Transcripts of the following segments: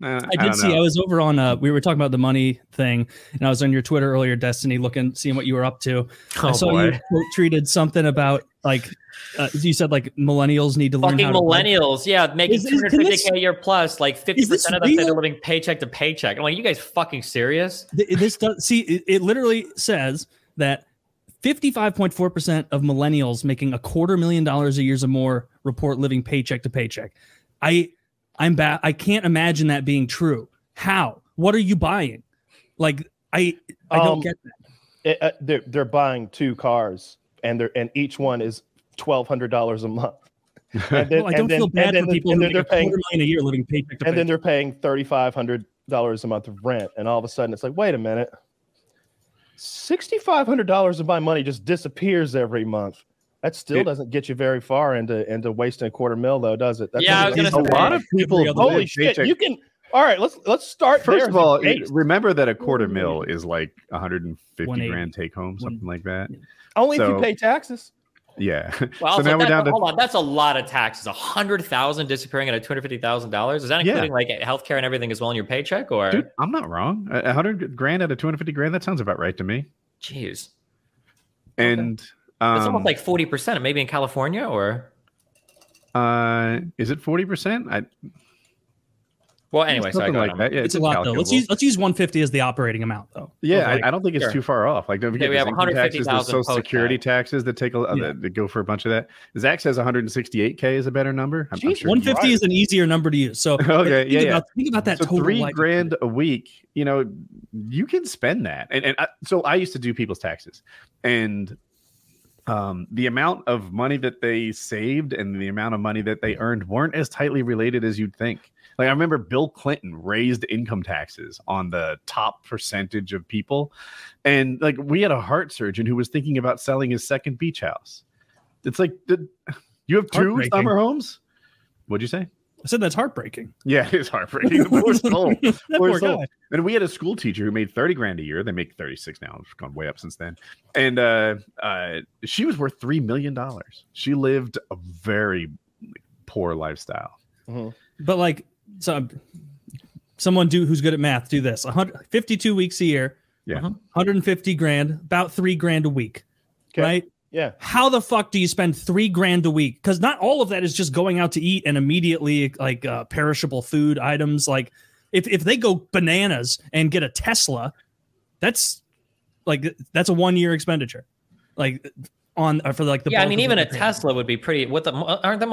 I did see. I was over on. We were talking about the money thing, and I was on your Twitter earlier, Destiny, seeing what you were up to. I saw you tweeted something about like you said like millennials need to learn fucking how millennials. To yeah, making 250K a year plus, like 50% of them say they're living paycheck to paycheck. I'm like, you guys fucking serious? This does see. It literally says that 55.4% of millennials making $250,000 a year or more report living paycheck to paycheck. I'm bad. I can't imagine that being true. How? What are you buying? Like, I don't get that. They're buying 2 cars, and each one is $1,200 a month. And then, I don't feel bad for people who make $250,000 a year living paycheck to paycheck. And then they're paying $3,500 a month of rent, and all of a sudden it's like, wait a minute, $6,500 of my money just disappears every month. That still doesn't get you very far into wasting $250,000, though, does it? That's I was gonna say, a lot of people. Holy shit! You can. All right, let's start. First of all, remember that $250,000 is like 150 grand take home, something like that. Only if you pay taxes. Yeah. Well, so now we're down to. Hold on, that's a lot of taxes. $100,000 disappearing at $250,000. Is that including like healthcare and everything as well in your paycheck? Or dude, I'm not wrong. 100 grand out of 250 grand. That sounds about right to me. Jeez. And. It's almost like 40%, maybe in California, or is it 40%? Well, anyway, so like that. Yeah, it's a lot though. Let's use 150 as the operating amount though. Yeah, I don't think it's too far off. Like, don't forget we have income taxes, there's Social Security taxes that that go for a bunch of that. Zach says 168K is a better number. I'm sure 150 is an easier number to use. So okay, think about that. So total $3,000 a week. You know, you can spend that. And so I used to do people's taxes, and the amount of money that they saved and the amount of money that they earned weren't as tightly related as you'd think. Like, I remember Bill Clinton raised income taxes on the top percentage of people. And like, we had a heart surgeon who was thinking about selling his second beach house. It's like, you have 2 summer homes? What'd you say? I said that's heartbreaking. Yeah, it's heartbreaking. Poor soul. Poor soul. And we had a school teacher who made 30 grand a year. They make 36 now. It's gone way up since then. And she was worth $3 million. She lived a very poor lifestyle. Mm-hmm. But like, so someone who's good at math, do this: 52 weeks a year. Yeah, 150 grand, about $3,000 a week, right? Yeah. How the fuck do you spend $3,000 a week? Because not all of that is just going out to eat and immediately like perishable food items. Like if they go bananas and get a Tesla, that's a 1-year expenditure. Like for like the I mean, even a Tesla would be pretty. What aren't the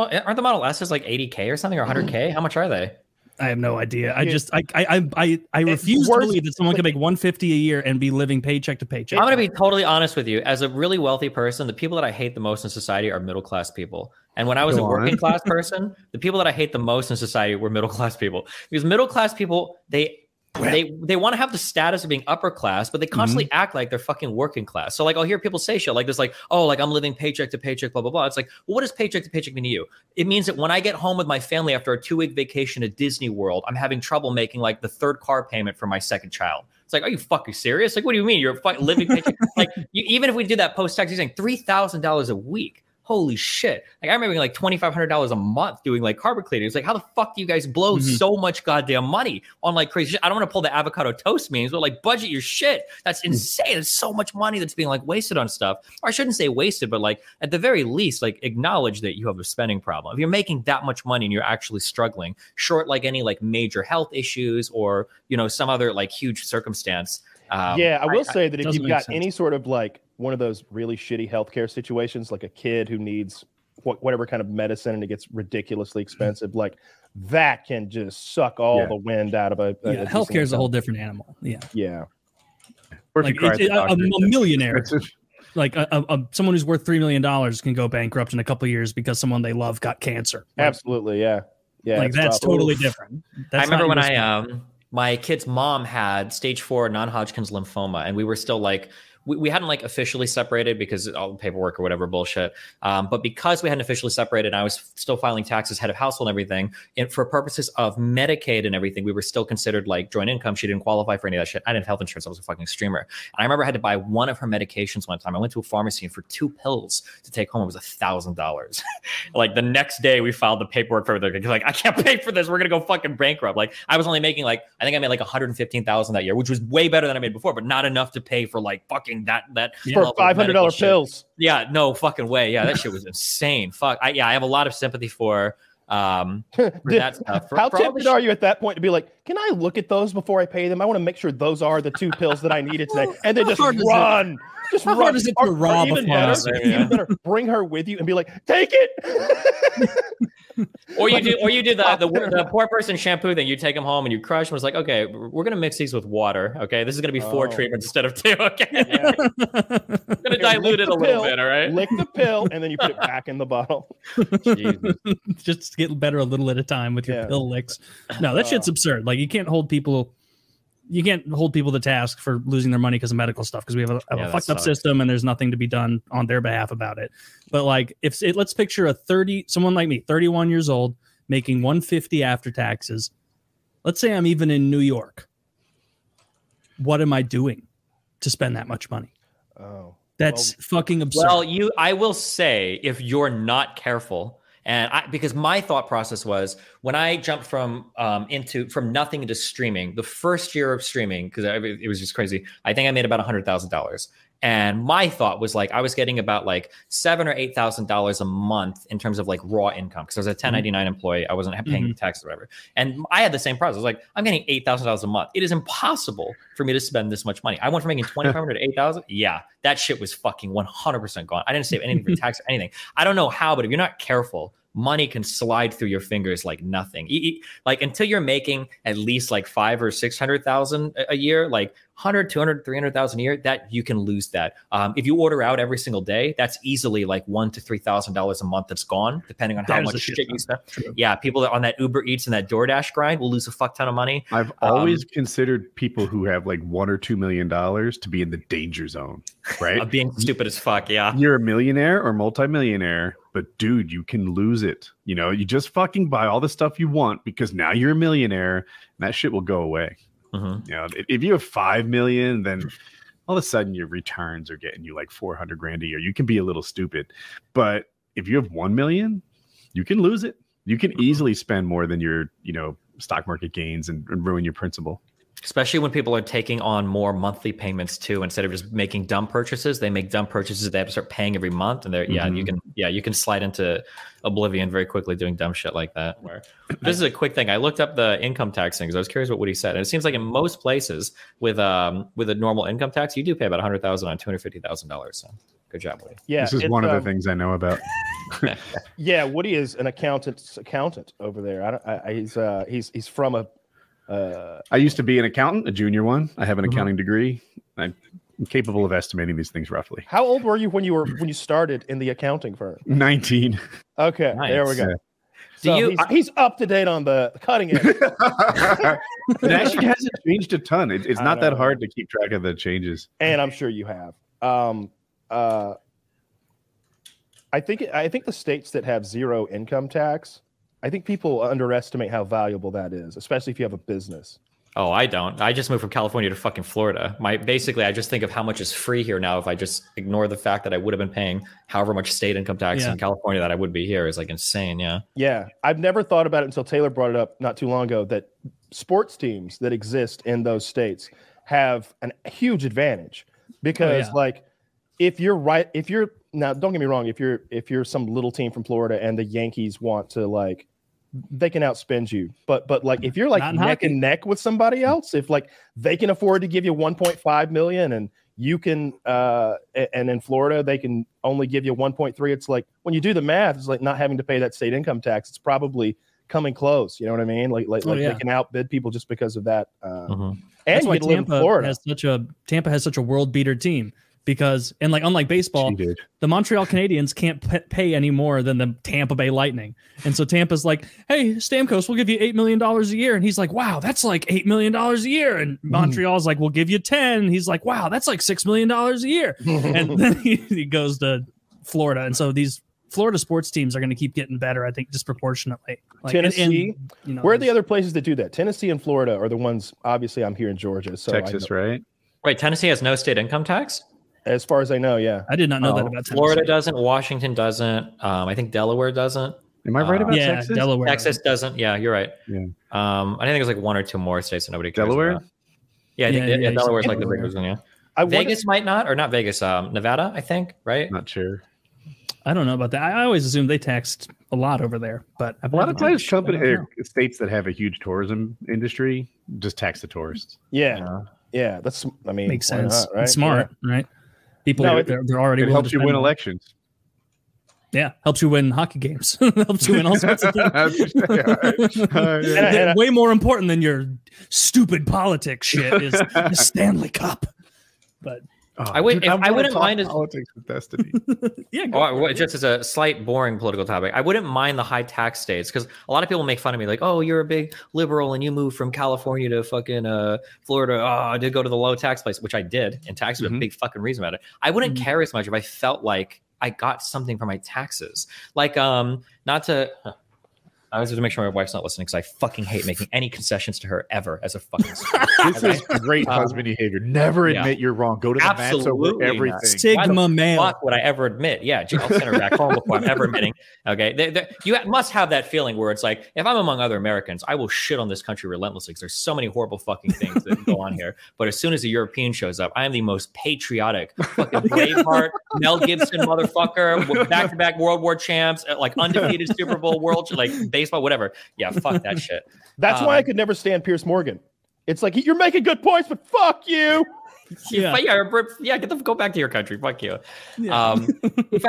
Model S's like 80K or something, or 100K? How much are they? I have no idea. I refuse to believe that someone can make 150 a year and be living paycheck to paycheck. I'm going to be totally honest with you. As a really wealthy person, the people that I hate the most in society are middle-class people. And when I was a working class person, the people that I hate the most in society were middle-class people. Because middle-class people, they want to have the status of being upper class, but they constantly act like they're fucking working class. So like, I'll hear people say shit like this, like, oh, like I'm living paycheck to paycheck, blah, blah, blah. It's like, well, what does paycheck to paycheck mean to you? It means that when I get home with my family after a 2-week vacation at Disney World, I'm having trouble making like the 3rd car payment for my 2nd child. It's like, are you fucking serious? Like, what do you mean? You're living paycheck? Like, even if we did that post-tax, you're saying $3,000 a week. Holy shit. Like, I remember like $2,500 a month doing like carpet cleaning. It's like, how the fuck do you guys blow so much goddamn money on like crazy shit? I don't want to pull the avocado toast memes, but like budget your shit. That's insane. There's so much money that's being like wasted on stuff. Or I shouldn't say wasted, but like at the very least, like acknowledge that you have a spending problem. If you're making that much money and you're actually struggling, short like any like major health issues or, you know, some other like huge circumstance. I will say that if you've got any sort of like one of those really shitty healthcare situations, like a kid who needs whatever kind of medicine and it gets ridiculously expensive, like that can just suck all the wind out of a healthcare is a whole different animal. Yeah. Or like a millionaire, like someone who's worth $3 million can go bankrupt in a couple of years because someone they love got cancer. Like, absolutely, yeah. Like that's totally different. I remember when my kid's mom had stage 4 non-Hodgkin's lymphoma, and we were still like, we hadn't like officially separated because all the paperwork or whatever bullshit. But because we hadn't officially separated, and I was still filing taxes, head of household and everything, and for purposes of Medicaid and everything, we were still considered like joint income. She didn't qualify for any of that shit. I didn't have health insurance. I was a fucking streamer. And I remember I had to buy one of her medications one time. I went to a pharmacy, and for 2 pills to take home, it was $1,000. Like the next day we filed the paperwork for everything. Like, I can't pay for this. We're going to go fucking bankrupt. Like I was only making like, I think I made like $115,000 that year, which was way better than I made before, but not enough to pay for like fucking that for $500 pills. Yeah, no fucking way. Yeah, that shit was insane. Fuck. I have a lot of sympathy for that stuff. How tempted are you at that point to be like, can I look at those before I pay them? I want to make sure those are the 2 pills that I needed today, and then just run. Just how hard is it to rob a pharmacy? Even better, bring her with you and be like, take it. Or you do the poor person shampoo thing. You take them home and you crush them. It's like, okay, we're gonna mix these with water. Okay, this is gonna be 4 treatments instead of 2. Okay, yeah. Gonna dilute it a little bit. All right, lick the pill and then you put it back in the bottle. Jesus. Just get better a little at a time with your pill licks. No, that shit's absurd. Like you can't hold people to task for losing their money because of medical stuff, because we have a fucked up system and there's nothing to be done on their behalf about it. But like let's picture someone like me, 31 years old, making $150 after taxes. Let's say I'm even in New York. What am I doing to spend that much money? Oh, that's fucking absurd. Well, I will say, if you're not careful, because my thought process was when I jumped from nothing into streaming, the first year of streaming, because it was just crazy. I think I made about $100,000. And my thought was like, I was getting about like $7,000 or $8,000 a month in terms of like raw income, because I was a 1099 employee. I wasn't paying tax or whatever. And I had the same process. I was like, I'm getting $8,000 a month. It is impossible for me to spend this much money. I went from making $2,500 to $8,000. Yeah, that shit was fucking 100% gone. I didn't save anything for tax or anything. I don't know how, but if you're not careful, money can slide through your fingers like nothing. Like until you're making at least like 500,000 or 600,000 a year, like 100, 200, 300,000 a year, that you can lose that. If you order out every single day, that's easily like $1,000 to $3,000 a month that's gone, depending on how much shit you spend. Yeah, people that on that Uber Eats and that DoorDash grind will lose a fuck ton of money. I've always considered people who have like $1 or $2 million to be in the danger zone, right? Being stupid as fuck. Yeah, you're a millionaire or multimillionaire, but dude, you can lose it. You know, you just fucking buy all the stuff you want because now you're a millionaire, and that shit will go away. You know, if you have 5 million, then all of a sudden your returns are getting you like 400 grand a year. You can be a little stupid, but if you have 1 million, you can lose it. You can easily spend more than your, stock market gains and ruin your principal. Especially when people are taking on more monthly payments too, instead of just making dumb purchases. They make dumb purchases they have to start paying every month, and you can slide into oblivion very quickly doing dumb shit like that. This is a quick thing. I looked up the income tax thing because I was curious what Woody said, and it seems like in most places with a normal income tax, you do pay about $100,000 on $250,000. So good job, Woody. Yeah, this is one of the things I know about. Yeah, Woody is an accountant's accountant over there. He's from a. I used to be an accountant, a junior one. I have an accounting degree. I'm capable of estimating these things roughly. How old were you when you started in the accounting firm? 19. Okay, nice. There we go. So he's up to date on the cutting edge. It actually hasn't changed a ton. It's not that hard to keep track of the changes. And I'm sure you have. I think the states that have zero income tax, I think people underestimate how valuable that is, especially if you have a business. Oh, I don't. I just moved from California to fucking Florida. Basically, I just think of how much is free here now if I just ignore the fact that I would have been paying however much state income tax in California that I would be here is like insane. Yeah. Yeah. I've never thought about it until Taylor brought it up not too long ago that sports teams that exist in those states have a huge advantage because now don't get me wrong, if you're some little team from Florida and the Yankees want to they can outspend you, but like if you're like neck and neck with somebody else, if like they can afford to give you 1.5 million and you can and in Florida they can only give you 1.3, it's like when you do the math, it's like not having to pay that state income tax. It's probably coming close. You know what I mean? They can outbid people just because of that. And that's why Tampa has such a world beater team. because, and like unlike baseball, the Montreal Canadiens can't pay any more than the Tampa Bay Lightning. And so Tampa's like, hey, Stamkos, we'll give you $8 million a year. And he's like, wow, that's like $8 million a year. And Montreal's like, we'll give you 10. And he's like, wow, that's like $6 million a year. And then he goes to Florida. And so these Florida sports teams are going to keep getting better, I think, disproportionately. Like, Tennessee, you know, where are the other places that do that? Tennessee and Florida are the ones. Obviously, I'm here in Georgia, so Texas, right? Wait, Tennessee has no state income tax? As far as I know, yeah. I did not know that about Tennessee. Florida doesn't. Washington doesn't. I think Delaware doesn't. Am I right about Texas? Delaware. Texas doesn't. Yeah, you're right. Yeah. I think there's like one or two more states that nobody cares Delaware? about. Yeah, I think Delaware's like the biggest one, yeah. Vegas might not, or not Vegas, Nevada, I think, right? Not sure. I don't know about that. I always assumed they taxed a lot over there, but a lot of times states that have a huge tourism industry just tax the tourists. Yeah. That's, I mean, makes sense. Not, right? It's smart, right? People, they're already. It helps you win elections. Yeah, helps you win hockey games. Helps you win all sorts of things. And way more important than your stupid politics shit is the Stanley Cup. But I wouldn't mind politics with Destiny. Just as a slight boring political topic, I wouldn't mind the high tax states, because a lot of people make fun of me, like, oh, you're a big liberal and you moved from California to fucking Florida. Oh, I did go to the low tax place, which I did, and taxes are a big fucking reason about it. I wouldn't care as much if I felt like I got something for my taxes. Like, not to. I was just to make sure my wife's not listening, because I fucking hate making any concessions to her ever as a fucking This is great husband behavior. Never admit you're wrong. Go to the mats over everything. Sigma male. Fuck would I ever admit? Yeah, I'll send her back home before I'm ever admitting. Okay, you must have that feeling where it's like, if I'm among other Americans, I will shit on this country relentlessly, because there's so many horrible fucking things that go on here. But as soon as a European shows up, I am the most patriotic fucking Braveheart, Mel Gibson motherfucker, back-to-back World War champs, like undefeated Super Bowl world, like baseball, whatever. Yeah, fuck that shit. That's why I could never stand Pierce Morgan. It's like, you're making good points, but fuck you. Go back to your country. Fuck you. Yeah. If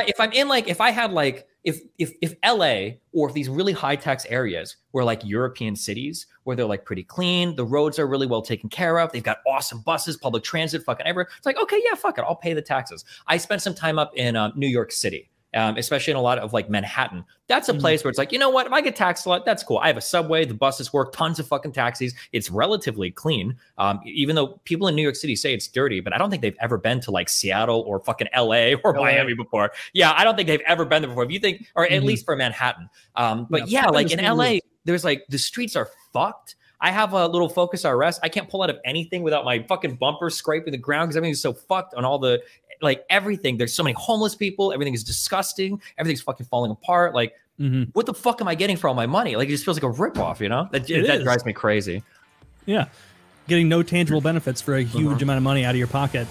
LA, or if these really high tax areas were like European cities where they're like pretty clean, the roads are really well taken care of, they've got awesome buses, public transit, fucking everywhere. It's like, okay, yeah, fuck it, I'll pay the taxes. I spent some time up in New York City. Especially in a lot of like Manhattan. That's a place where it's like, you know what? If I get taxed a lot, that's cool. I have a subway, the buses work, tons of fucking taxis. It's relatively clean. Even though people in New York City say it's dirty, but I don't think they've ever been to like Seattle or fucking LA or Miami before. Yeah, I don't think they've ever been there before. If you think, or at least for Manhattan. But like in LA, there's like, the streets are fucked. I have a little Focus RS. I can't pull out of anything without my fucking bumper scraping the ground, because everything's so fucked on all the, like everything. There's so many homeless people. Everything is disgusting. Everything's fucking falling apart. Like, what the fuck am I getting for all my money? Like, it just feels like a ripoff, you know? That drives me crazy. Yeah. Getting no tangible benefits for a huge amount of money out of your pocket.